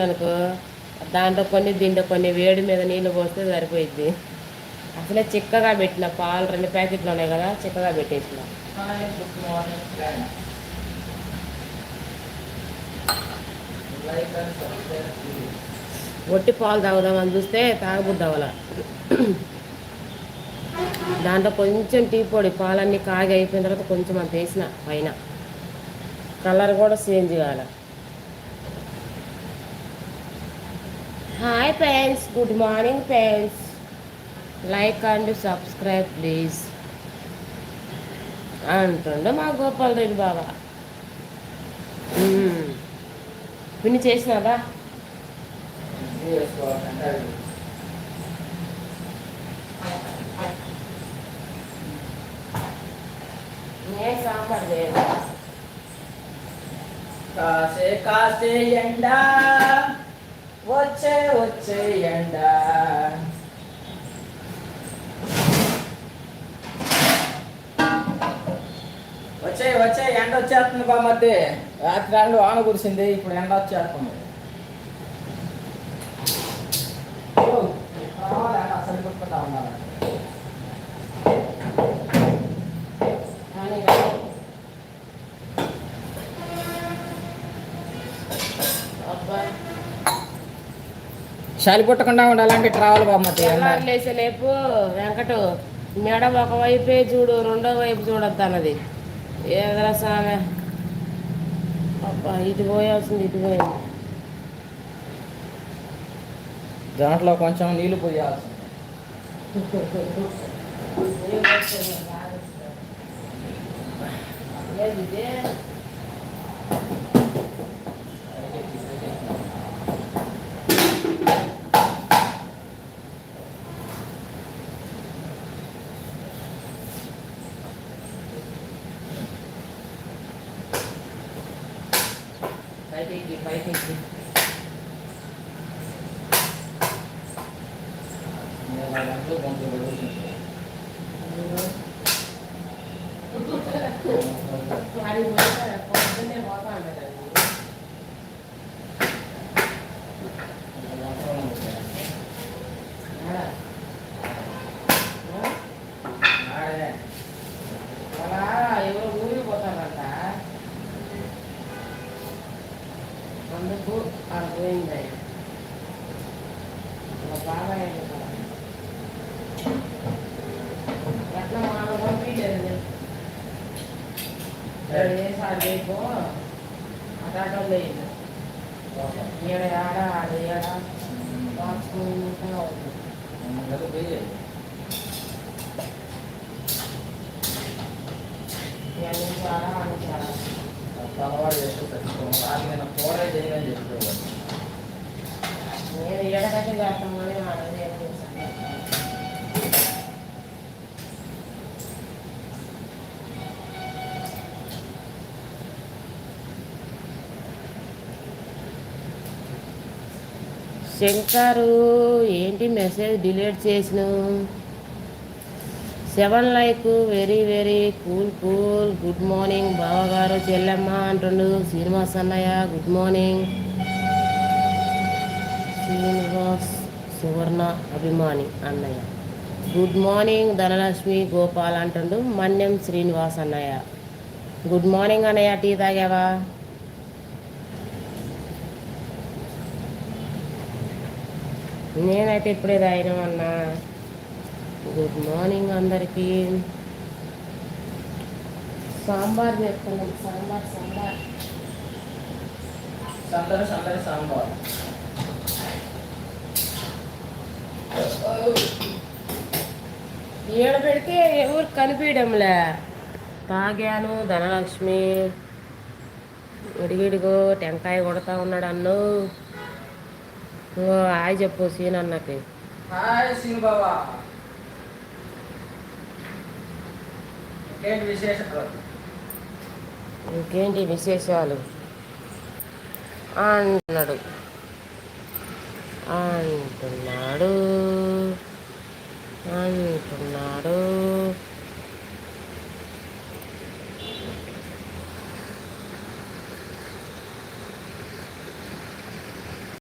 అనుకో దాంట్లో కొన్ని దీంట్లో కొన్ని వేడి మీద నీళ్ళు పోస్తే సరిపోయిద్ది. అసలే చిక్కగా పెట్టిన పాలు 2 ప్యాకెట్లు ఉన్నాయి కదా, చిక్కగా పెట్టేసిన. ఒట్టి పాలు తాగుదామని చూస్తే తాగబుద్ది అవ్వాల. దాంట్లో కొంచెం టీ పొడి, పాలన్నీ కాగి అయిపోయిన తర్వాత కొంచెం అంత వేసిన పైన, కలర్ కూడా చేంజ్ కావాలి. Hi friends, good morning friends, like and subscribe please అంటుండే మా గోపాల్ రెడ్డి బాబా. పిన్ని చేసినాదా? నేను సాంబార్ చేయాలి. కాసే కాసే ఎండ వచ్చే వచ్చే ఎండ, వచ్చే వచ్చే ఎండ వచ్చేస్తుంది బామ్మద్ది. రాత్రి రెండు వాన కురిసింది, ఇప్పుడు ఎండ వచ్చేస్తుంది. అసలు కొట్టుకుంటా ఉన్నారు. చలి పుట్టకుండా ఉండాలంటే ట్రావెల్ బామ్మద్ది. లేసే లేపు వెంకటు మెడ ఒకవైపే చూడు, రెండో వైపు చూడొద్దు అన్నది. ఏదరా సామె, అబ్బా ఇటు పోయాల్సింది ఇటు పోయింది. దాంట్లో కొంచెం నీళ్ళు పోయాల్సింది. పైకి ఎవరు ఊరికి పోతారంట, అందుకు అర్థమైంది. బాగా ఎట్లా మనం పంపించలేదు ఏసారిపో అటాటో లేదు. ఈడ ఆడ ఆడ ఏడ దాచుకుంటా అవుతుంది. చాలా అనుచారా అలవాటు చేసుకుంటాను. నేను కూర చేయని చెప్తాను. నేను ఏడకట్టి చేస్తామని అడగలేదు. శంకరు ఏంటి మెసేజ్ డిలీట్ చేసినావు? 7 like, very very cool cool. Good morning బావగారు చెల్లెమ్మ అంటుండు శ్రీనివాస్ అన్నయ్య. గుడ్ మార్నింగ్ శ్రీనివాస్ సువర్ణ అభిమాని అన్నయ్య. గుడ్ మార్నింగ్ ధనలక్ష్మి గోపాల్ అంటుండు మన్యం శ్రీనివాస్ అన్నయ్య. గుడ్ మార్నింగ్ అన్నయ్య, టీ తాగావా? నేనైతే ఇప్పుడే తాగినామన్నా. గుడ్ మార్నింగ్ అందరికీ. సాంబార్ చేస్తున్నాం, సాంబార్ సాంబార్ సందడి సందడి సాంబార్. ఏడ పెడితే ఎవరు కనిపించడంలే. తాగాను ధనలక్ష్మి. విడివిడిగో టెంకాయ కొడతా ఉన్నాడు అన్ను. హాయ్ చెప్పు సీన్ అన్నకి. హాయ్ సీన్ బాబా, ఇంకేంటి విశేషాలు? ఇంకేంటి విశేషాలు అంటున్నాడు అంటున్నాడు అంటున్నాడు.